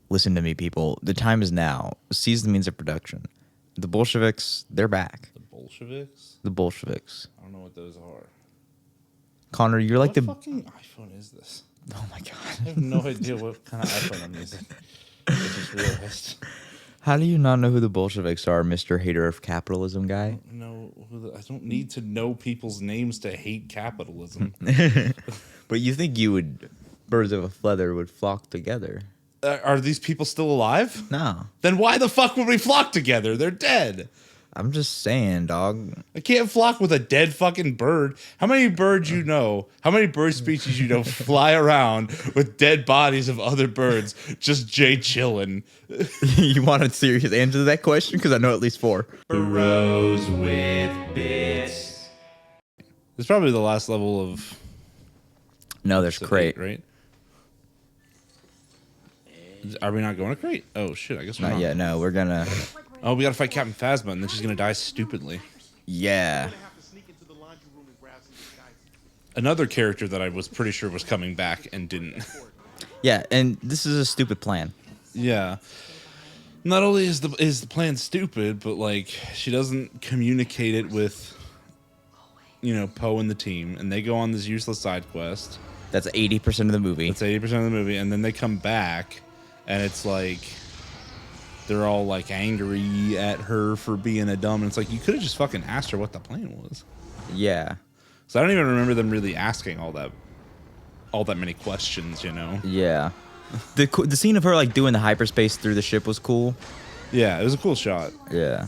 listen to me, people. The time is now. Seize the means of production. The Bolsheviks, they're back. The Bolsheviks? The Bolsheviks. I don't know what those are. Connor, you're like what the... fucking iPhone is this? Oh my God. I have no idea what kind of iPhone I'm using. I just realized. How do you not know who the Bolsheviks are, Mr. Hater of Capitalism guy? I don't need to know people's names to hate capitalism. But you think birds of a feather would flock together? Are these people still alive? No. Then why the fuck would we flock together? They're dead. I'm just saying, dog. I can't flock with a dead fucking bird. How many birds you know? How many bird species you know fly around with dead bodies of other birds just chilling? You want a serious answer to that question? Because I know at least 4. Bros with bits. It's probably the last level of... No, there's crate. Right? Are we not going to crate? Oh, shit. I guess we're Not yet. No, we're gonna... Oh, we gotta fight Captain Phasma, and then she's gonna die stupidly. Yeah. Another character that I was pretty sure was coming back and didn't. Yeah, and this is a stupid plan. Yeah. Not only is the plan stupid, but like she doesn't communicate it with, Poe and the team, and they go on this useless side quest. That's 80% of the movie. That's 80% of the movie, and then they come back, and it's like they're all like angry at her for being a dumb, and it's like you could have just fucking asked her what the plan was. Yeah. So I don't even remember them really asking all that many questions, Yeah. The scene of her like doing the hyperspace through the ship was cool. Yeah, it was a cool shot. Yeah.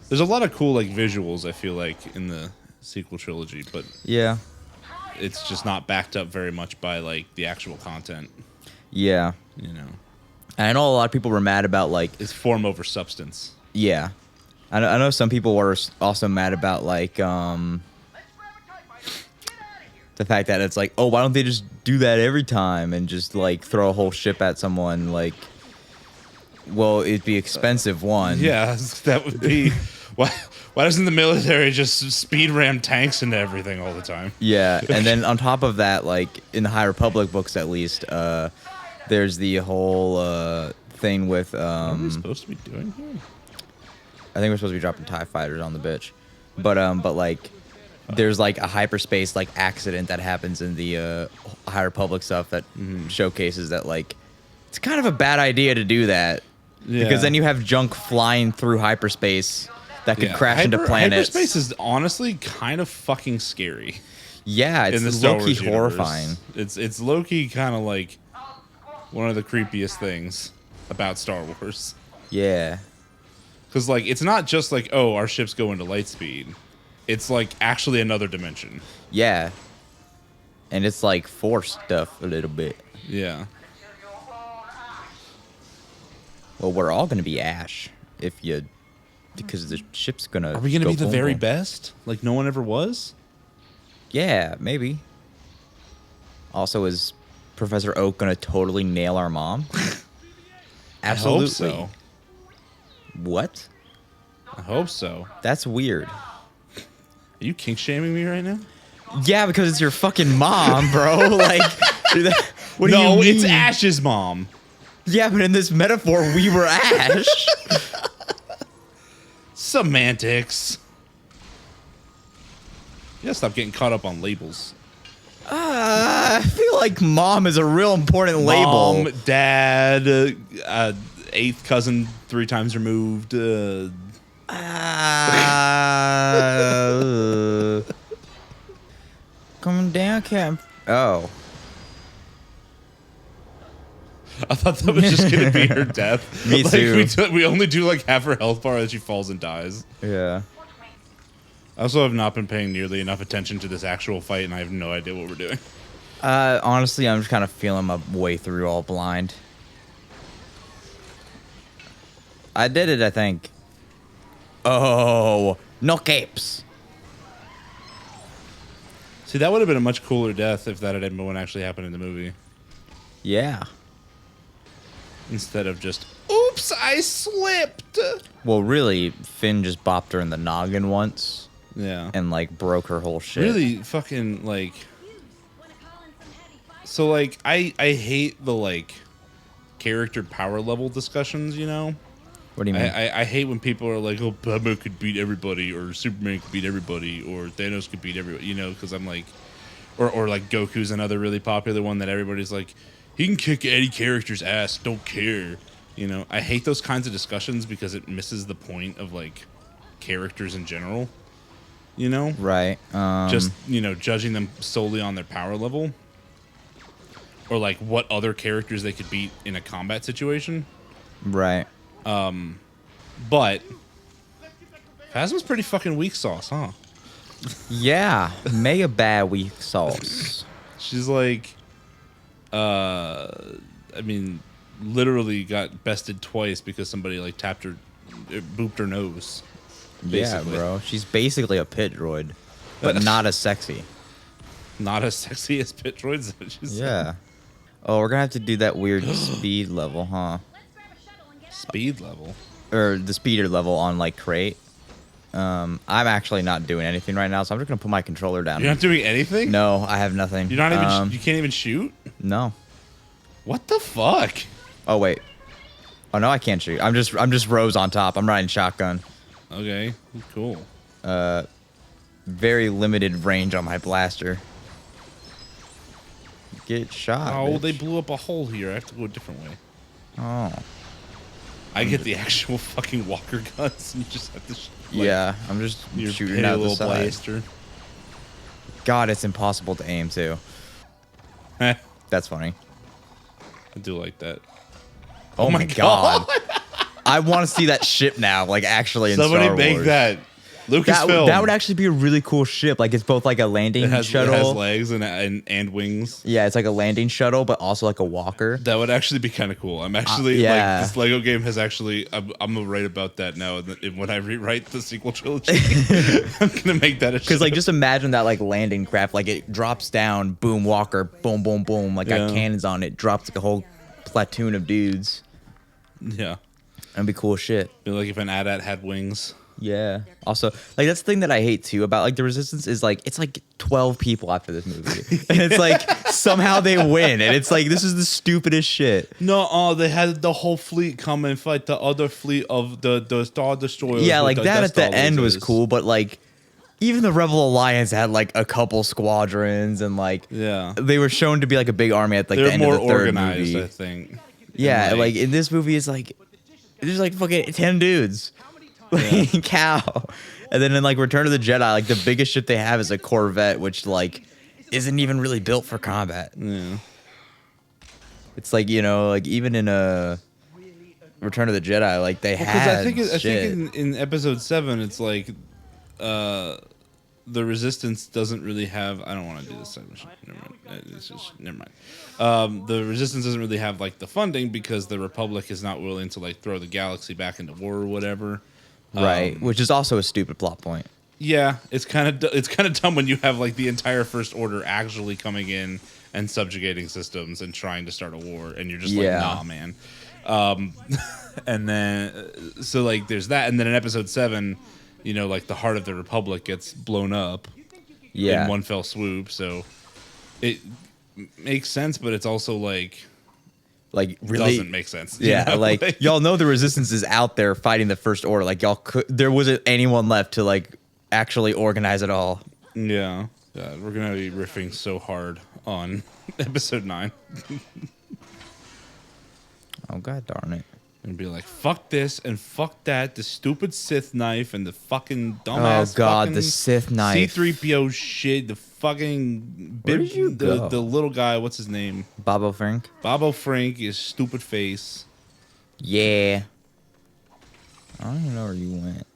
There's a lot of cool like visuals, I feel like, in the sequel trilogy, but yeah, it's just not backed up very much by like the actual content. Yeah. And I know a lot of people were mad about like it's form over substance. Yeah. I know some people were also mad about like the fact that it's like, oh, why don't they just do that every time and just like throw a whole ship at someone? Like, well, it'd be expensive. One. Yeah, that would be. Why doesn't the military just speed ram tanks into everything all the time? Yeah, and then on top of that, like in the High Republic books at least, there's the whole thing with. What are we supposed to be doing here? I think we're supposed to be dropping TIE fighters on the bitch, but like, there's like a hyperspace like accident that happens in the High Republic stuff that showcases that like it's kind of a bad idea to do that because then you have junk flying through hyperspace that could crash into planets. Hyperspace is honestly kind of fucking scary. Yeah, it's low-key horrifying. It's low-key kind of like one of the creepiest things about Star Wars. Yeah. Because, like, it's not just like, oh, our ships go into light speed. It's, like, actually another dimension. Yeah. And it's, like, Force stuff a little bit. Yeah. Well, we're all going to be Ash because the ship's going to Are we going to be the very best? Like, no one ever was? Yeah, maybe. Also, is Professor Oak going to totally nail our mom? Absolutely. I hope so. What? I hope so. That's weird. Are you kink shaming me right now? Yeah, because it's your fucking mom, bro. Like, what do you No, mean? it's Ash's mom. Yeah, but in this metaphor, we were Ash. Semantics. You gotta stop getting caught up on labels. I feel like mom is a real important label. Mom, dad, eighth cousin 3 times removed. Coming down, Captain. Oh. I thought that was just gonna be her death. Me too. We only do like half her health bar as she falls and dies. Yeah. I also have not been paying nearly enough attention to this actual fight, and I have no idea what we're doing. Honestly, I'm just kind of feeling my way through all blind. I did it, I think. Oh, no capes. See, that would have been a much cooler death if that had been what actually happened in the movie. Yeah. Instead of just, oops, I slipped. Well, really, Finn just bopped her in the noggin once. Yeah. And, like, broke her whole shit. Really fucking, like... So, like, I hate the, like, character power level discussions. You know, What do you mean? I hate when people are like, "Oh, Batman could beat everybody," or "Superman could beat everybody," or "Thanos could beat everybody." You know, because I'm like, or like Goku's another really popular one that everybody's like, he can kick any character's ass, don't care. You know, I hate those kinds of discussions because it misses the point of like characters in general. You know, right. just judging them solely on their power level, or like what other characters they could beat in a combat situation. Right. But Phasma's pretty fucking weak sauce, huh? Yeah. Mega bad weak sauce. She's like, literally got bested twice because somebody like tapped her, booped her nose. Basically. Yeah, bro. She's basically a pit droid, but not as sexy. Not as sexy as pit droids. Yeah. Oh, we're gonna have to do that weird speed level, huh? Speed level. Or the speeder level on like crate. I'm actually not doing anything right now, so I'm just gonna put my controller down. You're not doing anything? No, I have nothing. You're not even. You can't even shoot. No. What the fuck? Oh wait. Oh no, I can't shoot. I'm just Rose on top. I'm riding shotgun. Okay, cool. Very limited range on my blaster. Get shot. Oh, bitch. they blew up a hole here. I have to go a different way. Oh. I get the actual fucking walker guns, and you just have to. Yeah, I'm just Your shooting petty out the little side. blaster. God, it's impossible to aim too. I That's funny. do like that. Oh, my god. I want to see that ship now, like actually in Somebody Star make Wars. that. Lucasfilm. That would actually be a really cool ship. Like it's both like a landing shuttle. It has legs and wings. Yeah, it's like a landing shuttle, but also like a walker. That would actually be kind of cool. I'm actually yeah. like this Lego game has actually. I'm gonna write about that now. And when I rewrite the sequel trilogy, I'm gonna make that a. Because like just imagine that like landing craft, like it drops down, boom, walker, boom, boom, boom, like got cannons on it, drops like a whole platoon of dudes. Yeah, That'd be cool shit. be like if an AT-AT had wings. Yeah. Also, like that's the thing that I hate too about like the Resistance is like it's like 12 people after this movie, and it's like somehow they win, and it's like this is the stupidest shit. No, they had the whole fleet come and fight the other fleet of the Star Destroyers. Yeah, like with that Death at the Star end was lasers. cool, but like even the Rebel Alliance had like a couple squadrons, and like Yeah, they were shown to be like a big army at like they're the end more of the third organized, movie. I think. Yeah, And, like in this movie, it's like there's like fucking 10 dudes. Like, cow. And then in like Return of the Jedi, like the biggest ship they have is a Corvette, which like isn't even really built for combat. Yeah. It's like, like even in a Return of the Jedi, like they had I think shit. in episode 7, it's like the Resistance doesn't really have. I don't want to do this. Never mind. Never mind. The Resistance doesn't really have like the funding because the Republic is not willing to like throw the galaxy back into war or whatever. Right, which is also a stupid plot point. Yeah, it's kind of dumb when you have like the entire First Order actually coming in and subjugating systems and trying to start a war, and you're just like, nah, man. And then so like there's that, and then in episode 7, like the heart of the Republic gets blown up in one fell swoop. So it makes sense, but it's also like really doesn't make sense. Yeah, like y'all know the Resistance is out there fighting the First Order. Like there wasn't anyone left to like actually organize it all. Yeah. God, we're gonna be riffing so hard on episode 9. Oh god darn it. And be like, fuck this and fuck that, the stupid Sith knife and the fucking dumbass Oh god, fucking the Sith knife. C-3PO shit, the fucking Where did you go? the little guy, what's his name? Bobo Frank. Bobo Frank, his stupid face. Yeah. I don't even know where you went.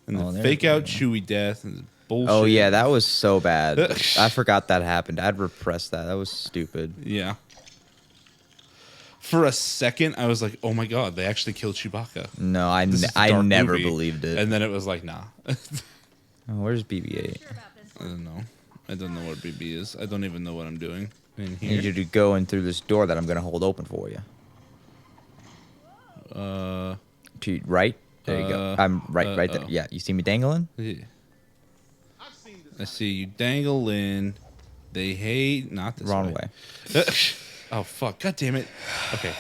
And the there fake we out go. Chewie death and bullshit. Oh yeah, that was so bad. I forgot that happened. I'd repressed that. That was stupid. Yeah. For a second, I was like, "Oh my god, they actually killed Chewbacca." No, I Dark never movie. believed it. And then it was like, "Nah." Oh, where's BB-8? I don't know. I don't know what BB is. I don't even know what I'm doing in I need here. you to go in through this door that I'm gonna hold open for you. To right. There you go. I'm right there. oh. Yeah, you see me dangling? Yeah. I see you dangle in. They hate not this Wrong way. way. Oh fuck! God damn it! Okay.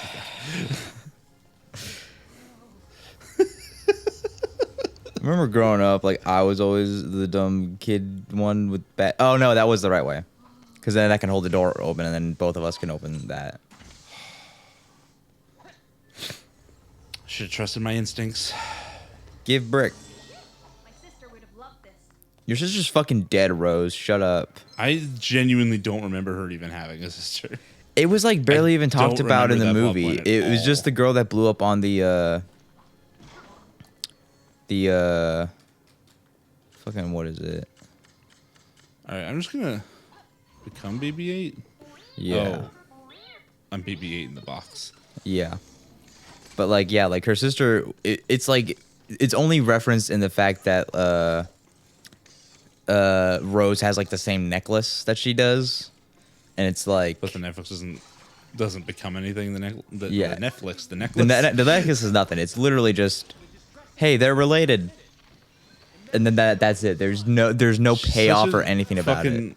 I remember growing up, like I was always the dumb kid one with bad. Oh no, that was the right way, because then I can hold the door open, and then both of us can open that. Should have trusted my instincts. Give brick. My sister would have loved this. Your sister's fucking dead, Rose. Shut up. I genuinely don't remember her even having a sister. It was like barely I even talked don't about in the remember that movie. plot point at It was all. just the girl that blew up on the fucking what is it? All right, I'm just gonna become BB-8. Yeah. Oh, I'm BB-8 in the box. Yeah. But like yeah, like her sister it's like it's only referenced in the fact that Rose has like the same necklace that she does. And it's like But the Netflix doesn't become anything. The Yeah. Netflix, the the, necklace. the necklace is nothing. It's literally just hey, they're related. And then that's it. There's no She's payoff such a or anything about it. fucking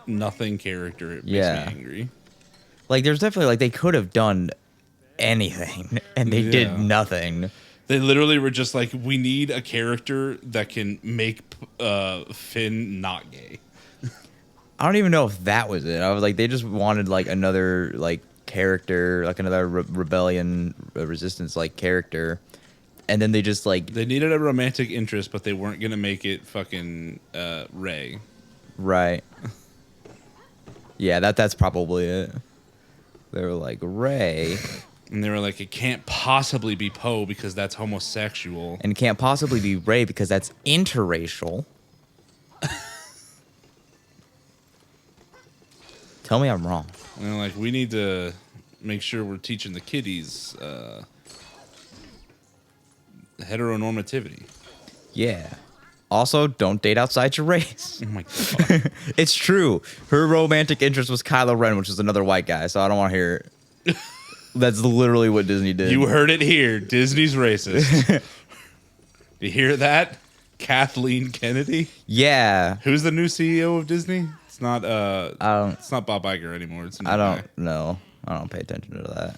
nothing character. It makes Yeah. me angry. Like there's definitely like they could have done anything and they Yeah. did nothing. They literally were just like, we need a character that can make Finn not gay. I don't even know if that was it. I was like they just wanted like another like character, like another rebellion resistance like character. And then they just like They needed a romantic interest, but they weren't gonna make it fucking Rey. right. Yeah, that's probably it. They were like Rey And they were like, it can't possibly be Poe because that's homosexual. and can't possibly be Rey because that's interracial. Tell me I'm wrong. And they're like, we need to make sure we're teaching the kiddies heteronormativity. Yeah. Also, don't date outside your race. Oh my god. It's true. Her romantic interest was Kylo Ren, which is another white guy, so I don't want to hear it. That's literally what Disney did. You heard it here. Disney's racist. You hear that? Kathleen Kennedy? Yeah. Who's the new CEO of Disney? It's not don't- it's not Bob Iger anymore. It's a new I guy. don't know. I don't pay attention to that.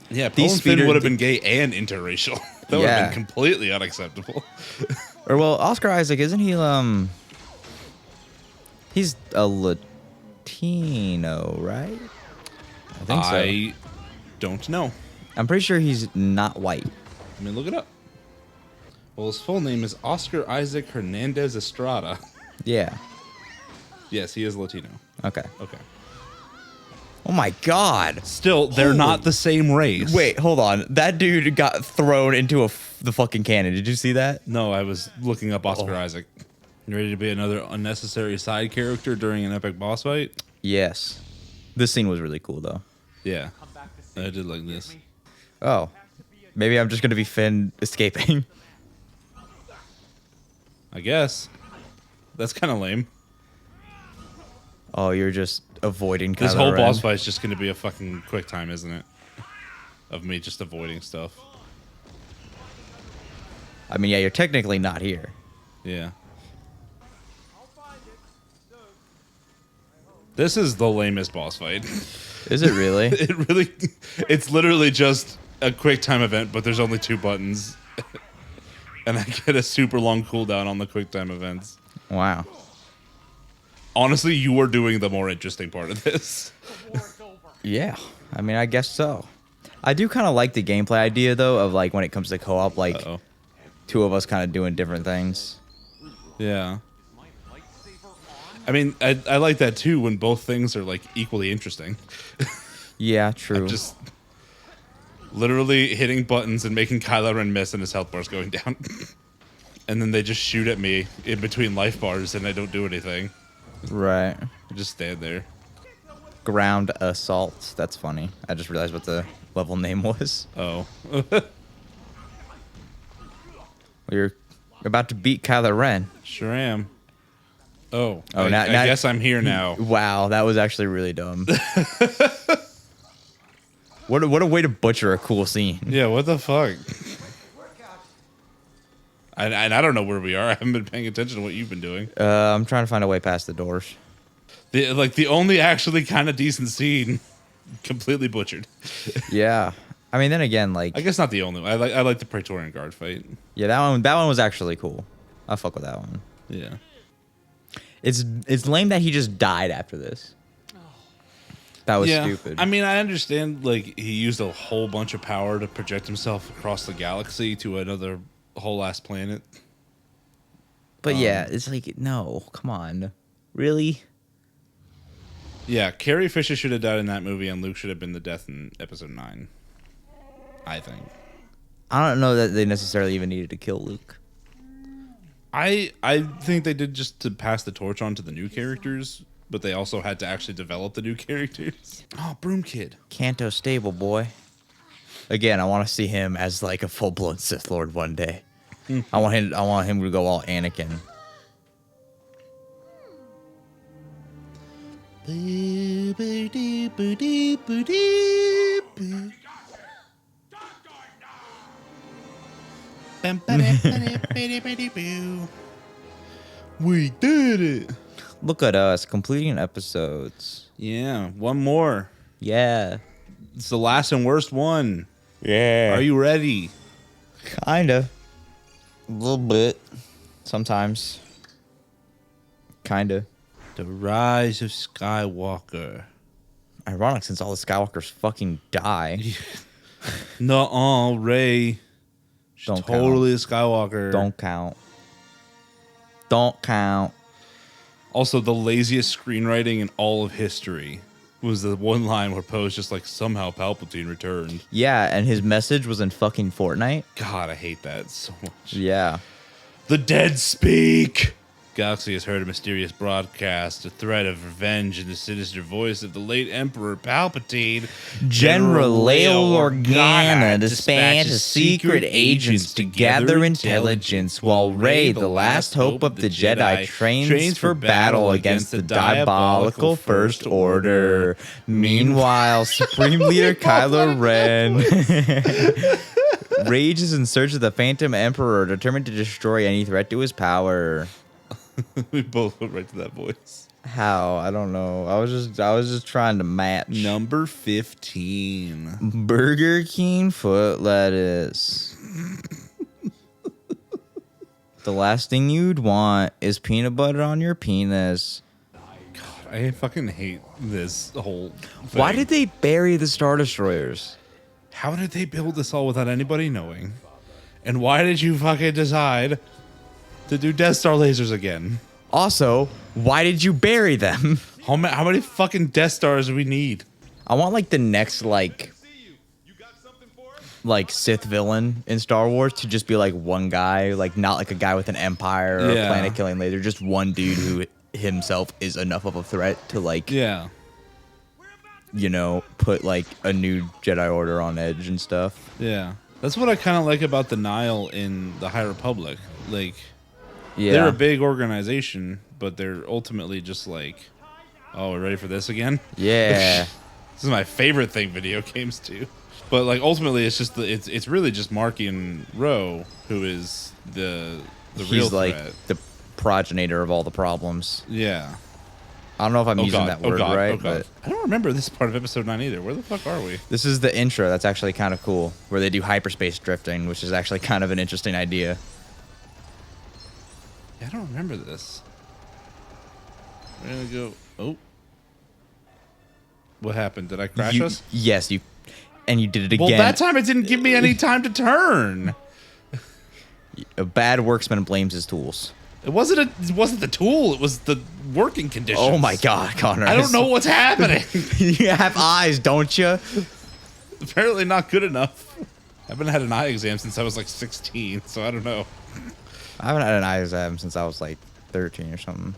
Yeah, Poe These and Finn speeder- would have been gay and interracial. That would have Yeah. been completely unacceptable. Or well, Oscar Isaac, isn't he he's a Latino, right? I think so. I don't know. I'm pretty sure he's not white. Let me look it up. Well, his full name is Oscar Isaac Hernandez Estrada. Yeah. Yes, he is Latino. Okay. Okay. Oh my god. Still, they're Holy- not the same race. Wait, hold on. That dude got thrown into the fucking cannon. Did you see that? No, I was looking up Oscar Oh. Isaac. You ready to be another unnecessary side character during an epic boss fight? Yes. This scene was really cool though. Yeah. I did like this. Oh. Maybe I'm just gonna be Finn escaping. I guess. That's kind of lame. Oh, you're just avoiding This Kylo whole Ren. boss fight's just going to be a fucking quick time, isn't it? Of me just avoiding stuff. I mean, yeah, you're technically not here. Yeah. This is the lamest boss fight. Is it really? It's literally just a quick time event, but there's only 2 buttons. And I get a super long cooldown on the quick time events. Wow. Honestly, you are doing the more interesting part of this. Yeah. I mean, I guess so. I do kind of like the gameplay idea though of like when it comes to co-op, like Uh-oh. 2 of us kind of doing different things. Yeah. I mean, I like that too when both things are like equally interesting. Yeah, true. Just literally hitting buttons and making Kylo Ren miss and his health bar's going down. And then they just shoot at me in between life bars and I don't do anything. Right. I just stand there. Ground assault. That's funny. I just realized what the level name was. Oh. You're about to beat Kylo Ren. Sure am. Oh. Oh, I now- guess I'm here now. Wow, that was actually really dumb. What a way to butcher a cool scene. Yeah, what the fuck? And I don't know where we are. I haven't been paying attention to what you've been doing. I'm trying to find a way past the doors. The only actually kind of decent scene completely butchered. Yeah. I mean, then again, like, I guess not the only one. I like the Praetorian Guard fight. yeah, that one was actually cool. I fuck with that one. Yeah. It's lame that he just died after this. That was stupid. I mean, I understand, like, he used a whole bunch of power to project himself across the galaxy to another whole ass planet. But yeah, it's like, no, come on. Really? Yeah, Carrie Fisher should have died in that movie, and Luke should have been the death in episode 9. I think. I don't know that they necessarily even needed to kill Luke. I think they did just to pass the torch on to the new characters, but they also had to actually develop the new characters. Oh, Broom Kid. Kanto stable boy. Again, I want to see him as like a full-blown Sith Lord one day. I want him to go all Anakin. We did it. Look at us completing episodes. Yeah, one more. Yeah. It's the last and worst one. Yeah. Are you ready? Kinda. A little bit. Sometimes. Kinda. The Rise of Skywalker. Ironic since all the Skywalkers fucking die. Nuh-uh, Rey. She's Don't totally a Skywalker. Don't count. Don't count. Also, the laziest screenwriting in all of history was the one line where Poe's just like, somehow Palpatine returned. Yeah, and his message was in fucking Fortnite. God, I hate that so much. Yeah. The dead speak! Galaxy has heard a mysterious broadcast, a threat of revenge in the sinister voice of the late Emperor Palpatine. General Leia Organa dispatches secret agents to gather intelligence while Rey, the last hope of the Jedi, trains for battle against the diabolical First Order. Meanwhile, Supreme Leader Kylo Ren rages in search of the Phantom Emperor, determined to destroy any threat to his power. We both went right to that voice. How? I don't know. I was just trying to match. Number 15. Burger King foot lettuce. The last thing you'd want is peanut butter on your penis. God, I fucking hate this whole thing. Why did they bury the Star Destroyers? How did they build this all without anybody knowing? And why did you fucking decide to do Death Star lasers again? Also, why did you bury them? How many fucking Death Stars do we need? I want like the next like Sith villain in Star Wars to just be like one guy, like not like a guy with an empire or a planet killing laser, just one dude who himself is enough of a threat to like put like a new Jedi Order on edge and stuff. Yeah. That's what I kind of like about the Nile in the High Republic. Like, yeah, they're a big organization, but they're ultimately just like, oh, we're ready for this again? Yeah. This is my favorite thing video games do. But like ultimately it's just it's really just Marky and Ro who is the real like threat. the progenitor of all the problems. Yeah. I don't know if I'm using that word right, but I don't remember this part of episode 9 either. Where the fuck are we? this is the intro. That's actually kind of cool, where they do hyperspace drifting, which is actually kind of an interesting idea. Yeah, I don't remember this. We're gonna go. Oh, what happened? Did I crash us? Yes, you did it again. Well, that time it didn't give me any time to turn. A bad worksman blames his tools. It wasn't the tool. It was the working conditions. Oh my God, Connor! I don't know what's happening. You have eyes, don't you? Apparently not good enough. I haven't had an eye exam since I was like 16, so I don't know. I haven't had an eye exam since I was like 13 or something.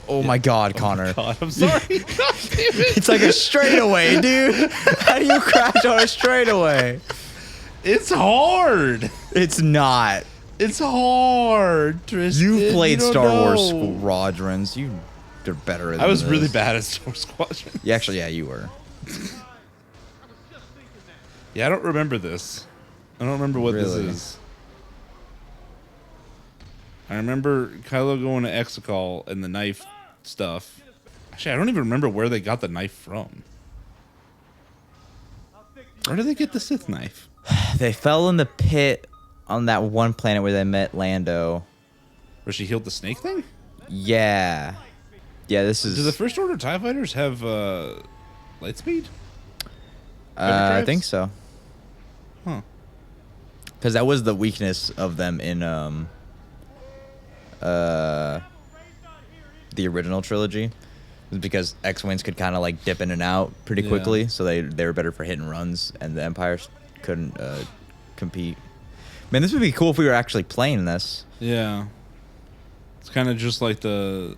Oh my God, Connor! God, I'm sorry. God damn it. It's like a straightaway, dude. How do you crash on a straightaway? It's hard. It's not. It's hard, Tristan. You've played You don't Star Wars know. Squadrons. You're better at I was this. really bad at Star Wars Squadron. Yeah, actually, yeah, you were. Yeah, I don't remember this. I don't remember what this Really? is. I remember Kylo going to Exegol and the knife stuff. Actually, I don't even remember where they got the knife from. Where did they get the Sith knife? They fell in the pit on that one planet where they met Lando. Where she healed the snake thing? Yeah. Yeah, this is... Do the First Order TIE Fighters have light speed? I think so. Huh. Because that was the weakness of them in the original trilogy. Was because X-Wings could kind of like dip in and out pretty quickly, so they were better for hit and runs, and the Empire couldn't compete. Man, this would be cool if we were actually playing this. Yeah. It's kind of just like the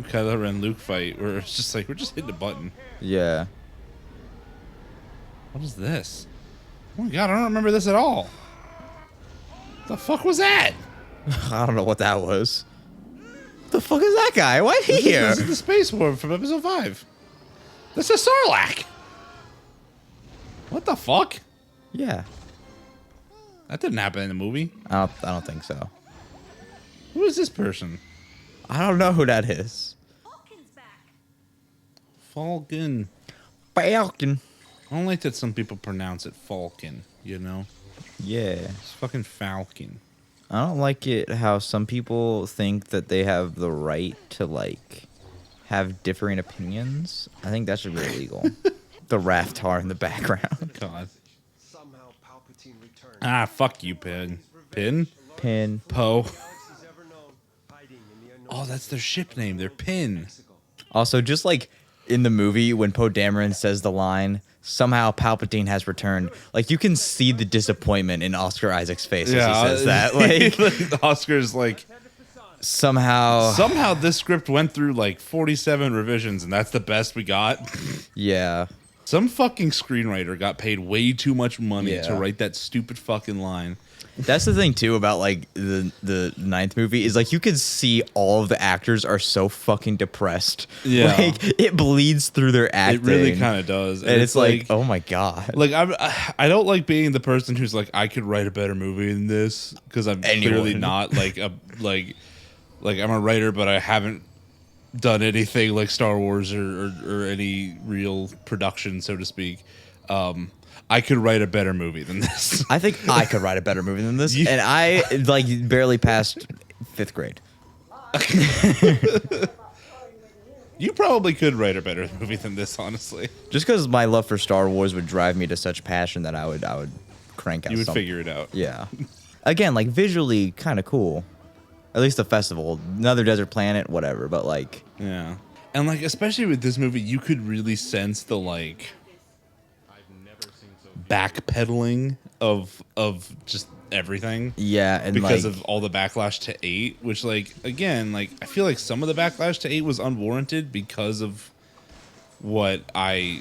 Kylo Ren Luke fight, where it's just like we're just hitting a button. Yeah. What is this? Oh my god, I don't remember this at all. The fuck was that? I don't know what that was. The fuck is that guy? Why is he here? This is the Space War from Episode 5. This is Sarlacc. What the fuck? Yeah. That didn't happen in the movie. I don't think so. Who is this person? I don't know who that is. Falcon's back. Falcon. Falcon. I don't like that some people pronounce it Falcon, you know? Yeah. It's fucking Falcon. I don't like it how some people think that they have the right to, like, have differing opinions. I think that should be illegal. The Raftar in the background. God. Ah, fuck you, Pin. Pin? Pin. Poe. Oh, that's their ship name. They're Pin. Also, just like in the movie when Poe Dameron says the line, somehow Palpatine has returned. Like, you can see the disappointment in Oscar Isaac's face as he says that. Like, Oscar's like, somehow this script went through like 47 revisions, and that's the best we got. Yeah. Some fucking screenwriter got paid way too much money to Yeah. write that stupid fucking line. That's the thing too about like the ninth movie is like you can see all of the actors are so fucking depressed. Yeah. Like it bleeds through their acting. It really kind of does, and it's like, oh my god. Like I don't like being the person who's like I could write a better movie than this because I'm clearly not like like I'm a writer, but I haven't done anything like Star Wars or any real production, so to speak. I could write a better movie than this. I think I could write a better movie than this, and I like barely passed 5th grade. You probably could write a better movie than this, honestly. Just because my love for Star Wars would drive me to such passion that I would crank out. You would something. figure it out. Yeah. Again, like visually kind of cool. At least the festival, another desert planet, whatever. But like, yeah, and like especially with this movie, you could really sense the like backpedaling of just everything. Yeah, and because like, of all the backlash to 8, which like again, like I feel like some of the backlash to 8 was unwarranted because of what I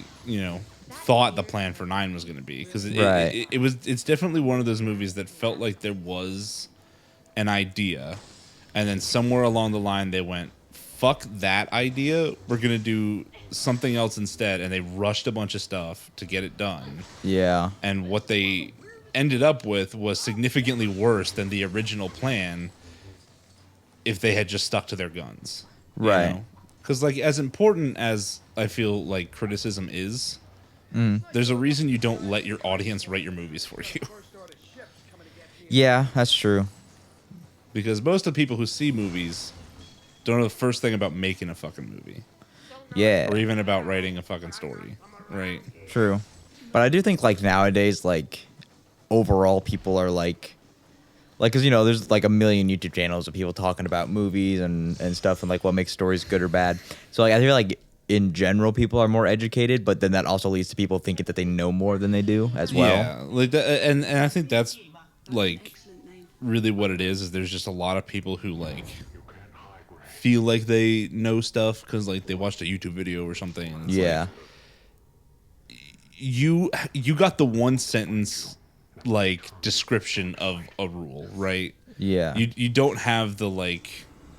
thought the plan for 9 was going to be. Because it's definitely one of those movies that felt like there was an idea, and then somewhere along the line they went, fuck that idea, we're gonna do something else instead, and they rushed a bunch of stuff to get it done. Yeah. And what they ended up with was significantly worse than the original plan if they had just stuck to their guns. Right. Because like as important as I feel like criticism is, there's a reason you don't let your audience write your movies for you. Yeah, that's true. Because most of the people who see movies don't know the first thing about making a fucking movie. Yeah. Or even about writing a fucking story. Right? True. But I do think like nowadays, like overall people are like, because there's like a million YouTube channels of people talking about movies and stuff and like what makes stories good or bad. So like I feel like in general people are more educated, but then that also leads to people thinking that they know more than they do as well. Yeah, like that, and I think that's like really what it is there's just a lot of people who like feel like they know stuff because like they watched a YouTube video or something. And it's yeah. Like, you got the one sentence like description of a rule, right? Yeah. You don't have the like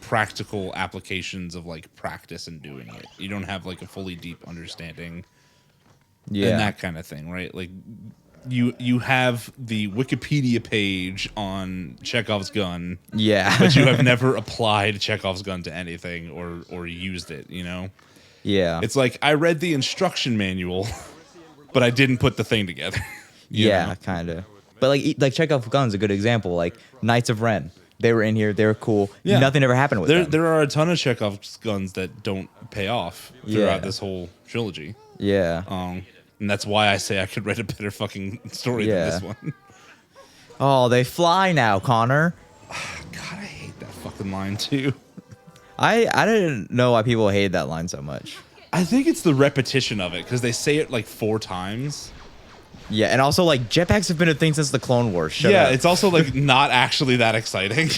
practical applications of like practice and doing it. You don't have like a fully deep understanding. Yeah. And that kind of thing, right? Like you have the Wikipedia page on Chekhov's gun, Yeah. but you have never applied Chekhov's gun to anything or used it, you know? Yeah. It's like, I read the instruction manual, but I didn't put the thing together. you Yeah, know? kind of. But like Chekhov's gun's a good example. Like Knights of Ren, they were in here, they were cool. Yeah. Nothing ever happened with them. There are a ton of Chekhov's guns that don't pay off throughout Yeah. this whole trilogy. Yeah. And that's why I say I could write a better fucking story Yeah. than this one. Oh, they fly now, Connor. God, I hate that fucking line too. I didn't know why people hated that line so much. I think it's the repetition of it because they say it like 4 times. Yeah, and also like jetpacks have been a thing since the Clone Wars. Shut up. It's also like not actually that exciting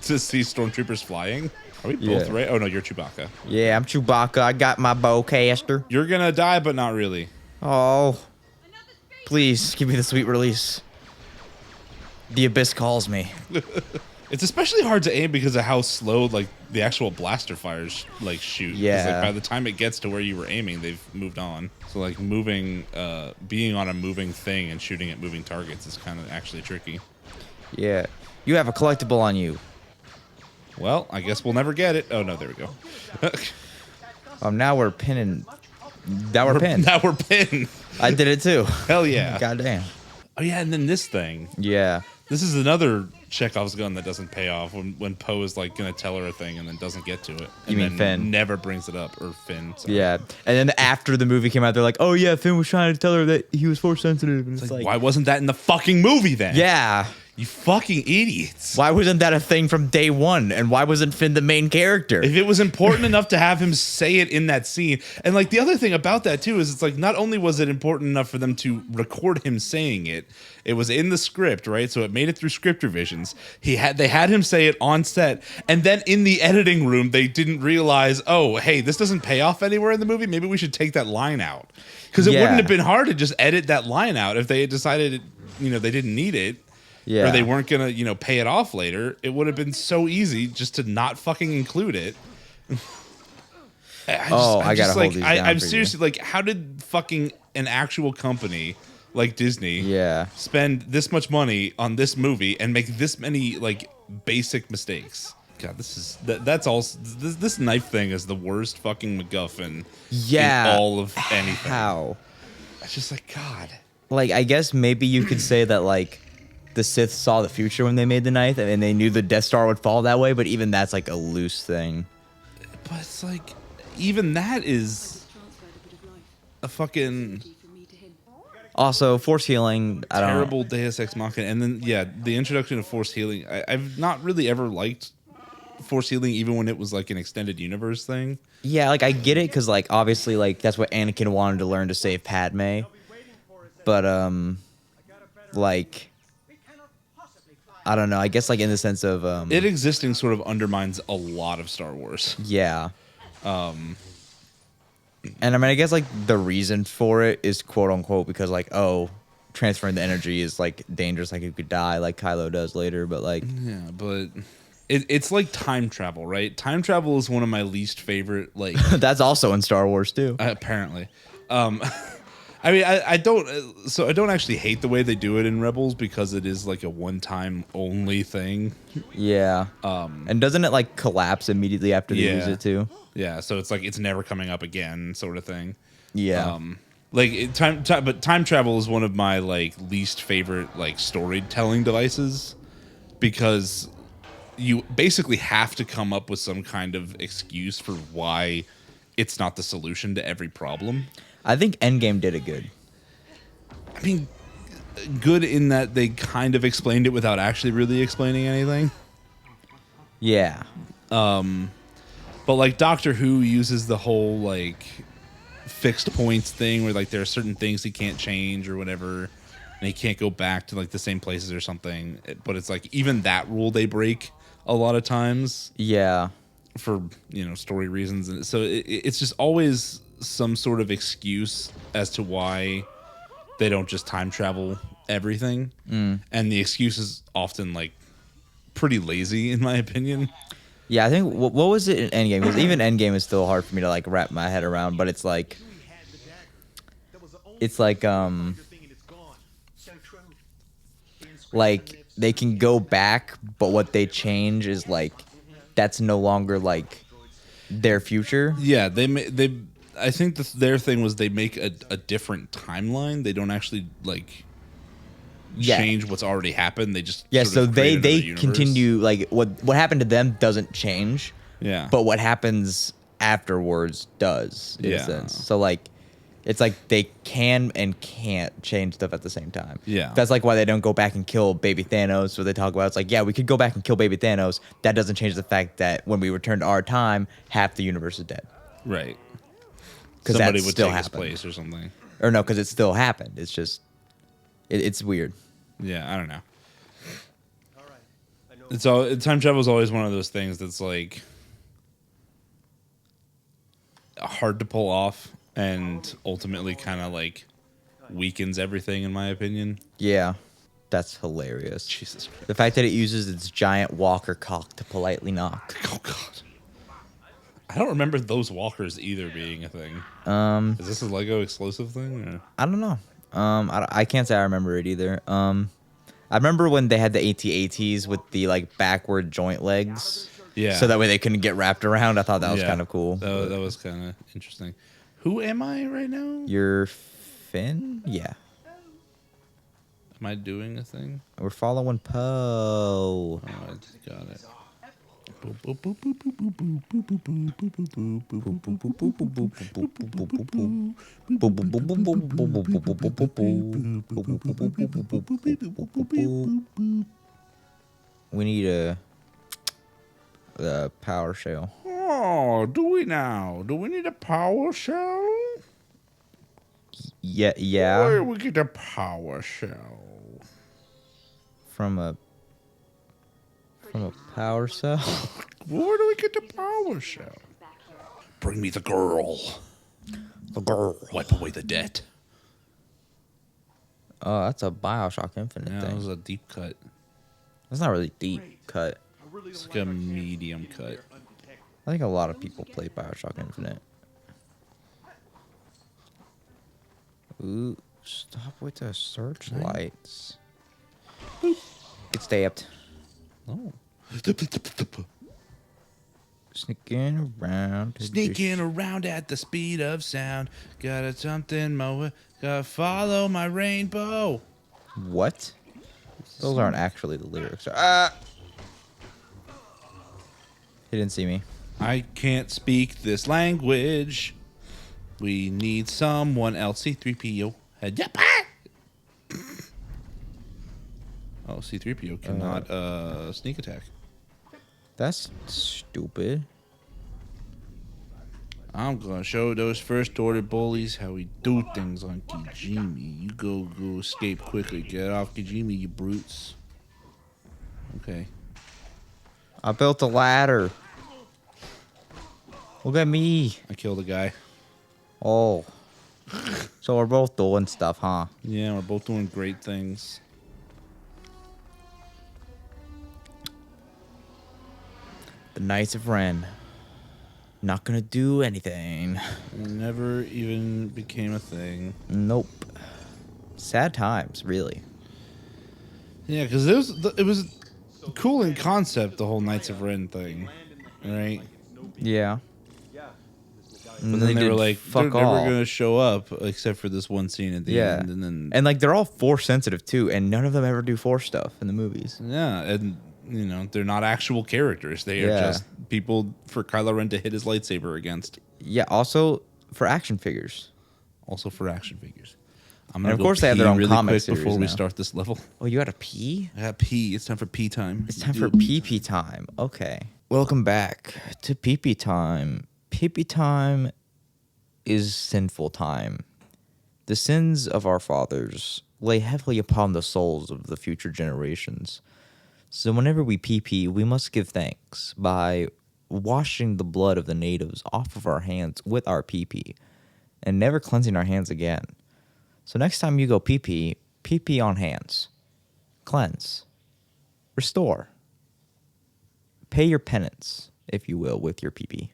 to see stormtroopers flying. Are we both Yeah. right? Oh no, you're Chewbacca. Yeah, I'm Chewbacca. I got my bowcaster. You're gonna die, but not really. Oh, please give me the sweet release. The abyss calls me. It's especially hard to aim because of how slow like the actual blaster fires like shoot. 'Cause, Yeah. like, by the time it gets to where you were aiming, they've moved on. So like moving, being on a moving thing and shooting at moving targets is kind of actually tricky. Yeah, you have a collectible on you. Well, I guess we'll never get it. Oh no, there we go. Now we're pinning. Now we're pinned. Now we're pinned. I did it too. Hell yeah. Goddamn. Oh yeah, and then this thing. Yeah. This is another Chekhov's gun that doesn't pay off when Poe is like gonna tell her a thing and then doesn't get to it. And You mean then Finn? never brings it up, or Finn. Sorry. Yeah. And then after the movie came out, they're like, "Oh yeah, Finn was trying to tell her that he was force sensitive." And it's like, Why wasn't that in the fucking movie then? yeah. You fucking idiots. Why wasn't that a thing from day one? And why wasn't Finn the main character? If it was important enough to have him say it in that scene, and like the other thing about that too is it's like not only was it important enough for them to record him saying it, it was in the script, right? So it made it through script revisions. They had him say it on set, and then in the editing room they didn't realize, oh, hey, this doesn't pay off anywhere in the movie. Maybe we should take that line out, because it Yeah. wouldn't have been hard to just edit that line out if they had decided, they didn't need it. Yeah. Or they weren't gonna, pay it off later. It would have been so easy just to not fucking include it. I gotta hold these down I'm for you. seriously like, how did fucking an actual company like Disney Yeah. spend this much money on this movie and make this many like basic mistakes? God, that's all. This knife thing is the worst fucking MacGuffin Yeah. in all of anything. How? It's just like, God. Like, I guess maybe you could say that, like, the Sith saw the future when they made the knife, and they knew the Death Star would fall that way, but even that's, like, a loose thing. But it's like, even that is a fucking Also, Force healing, I don't know. terrible Deus Ex Machina. And then, yeah, the introduction of Force healing. I've not really ever liked Force healing, even when it was like an extended universe thing. Yeah, like, I get it, because, like, obviously, like, that's what Anakin wanted to learn to save Padme. But, like, I don't know. I guess, like, in the sense of, It existing sort of undermines a lot of Star Wars. yeah. And I mean, I guess like the reason for it is quote unquote because like, oh, transferring the energy is like dangerous, like you could die, like Kylo does later. But like, Yeah, but it's like time travel, right? Time travel is one of my least favorite, like, that's also in Star Wars too. apparently. I mean, I don't actually hate the way they do it in Rebels because it is like a one-time only thing. Yeah. And doesn't it like collapse immediately after they use Yeah. it too? Yeah, so it's like it's never coming up again, sort of thing. Yeah. Like but time travel is one of my like least favorite like storytelling devices because you basically have to come up with some kind of excuse for why it's not the solution to every problem. I think Endgame did it good. I mean, good in that they kind of explained it without actually really explaining anything. Yeah. But like Doctor Who uses the whole like fixed points thing where like there are certain things he can't change or whatever, and he can't go back to like the same places or something. But it's like even that rule they break a lot of times Yeah. for story reasons, and so it's just always some sort of excuse as to why they don't just time travel everything, and the excuse is often like pretty lazy in my opinion. Yeah, I think what was it in Endgame? Because even Endgame is still hard for me to like wrap my head around. But it's like like they can go back, but what they change is like that's no longer like their future. Yeah, they. I think their thing was they make a different timeline. They don't actually like Yeah. change what's already happened. They just Yeah, sort so of create another they universe. continue like what happened to them doesn't change. Yeah, But what happens afterwards does in a Yeah. sense. So like it's like they can and can't change stuff at the same time. Yeah. That's like why they don't go back and kill baby Thanos. So they talk about it's like, yeah, we could go back and kill baby Thanos. That doesn't change the fact that when we return to our time, half the universe is dead. right. Because Somebody that would still take his happened. place or something. Or no, because it still happened. It's just it's weird. Yeah, I don't know. It's all time travel is always one of those things that's like hard to pull off and ultimately kind of like weakens everything in my opinion. Yeah. That's hilarious. Jesus Christ. The fact that it uses its giant walker cock to politely knock. Oh god. I don't remember those walkers either being a thing. Is this a Lego exclusive thing? Or? I don't know. I can't say I remember it either. I remember when they had the AT-ATs with the like backward joint legs. Yeah. So that way they couldn't get wrapped around. I thought that was Yeah. kind of cool. That was kind of interesting. Who am I right now? You're Finn? Yeah. Am I doing a thing? We're following Poe. Oh, I just got it. We need a power shell. Oh, do we now? Do we need a power shell? Yeah, Where yeah. do we get a power shell? From a power cell. Where do we get the power shell? Bring me the girl. The girl. Wipe away the debt. Oh, that's a BioShock Infinite Yeah, that thing. was a deep cut. That's not really deep cut. It's like a medium cut. I think a lot of people play BioShock Infinite. Ooh, stop with the searchlights. Get stabbed. Oh. Sneaking around. Sneaking around at the speed of sound. Got a something more. Gotta follow my rainbow. What? Those aren't actually the lyrics. He didn't see me. I can't speak this language. We need someone else. C3PO. Head up. Oh, C3PO cannot sneak attack. That's stupid. I'm gonna show those first order bullies how we do things on Kijimi. You go escape quickly. Get off Kijimi, you brutes. Okay. I built a ladder. Look at me. I killed a guy. Oh. So we're both doing stuff, huh? Yeah, we're both doing great things. The Knights of Ren. Not gonna do anything. Never even became a thing. Nope. Sad times, really. Yeah, because it was cool in concept, the whole Knights of Ren thing, right? Yeah. But then they were like, fuck they're never off. gonna show up except for this one scene at the Yeah. end, and then And like they're all Force sensitive too, and none of them ever do Force stuff in the movies. yeah, and you know they're not actual characters; they are Yeah. just people for Kylo Ren to hit his lightsaber against. Yeah, also for action figures. Also for action figures. I'm And gonna of go course they have their pee own really comic quick series before we now. start this level. Oh, you gotta pee? I got pee. It's time for pee time. It's time for pee-pee time. Okay. Welcome back to pee-pee time. Pee-pee time is sinful time. The sins of our fathers lay heavily upon the souls of the future generations. So whenever we pee-pee, we must give thanks by washing the blood of the natives off of our hands with our pee-pee and never cleansing our hands again. So next time you go pee-pee, pee-pee on hands. Cleanse. Restore. Pay your penance, if you will, with your pee-pee.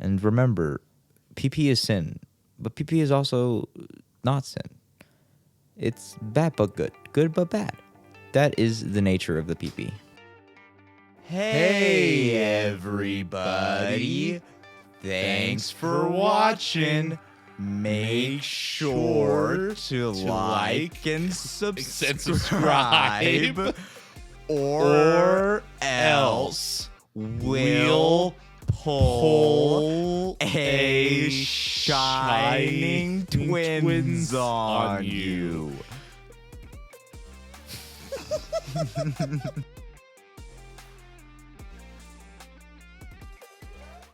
And remember, pee-pee is sin, but pee-pee is also not sin. It's bad but good. Good but bad. That is the nature of the pee-pee. Hey, everybody. Thanks for watching. Make sure to like and subscribe, or else we'll pull a shining twins on you.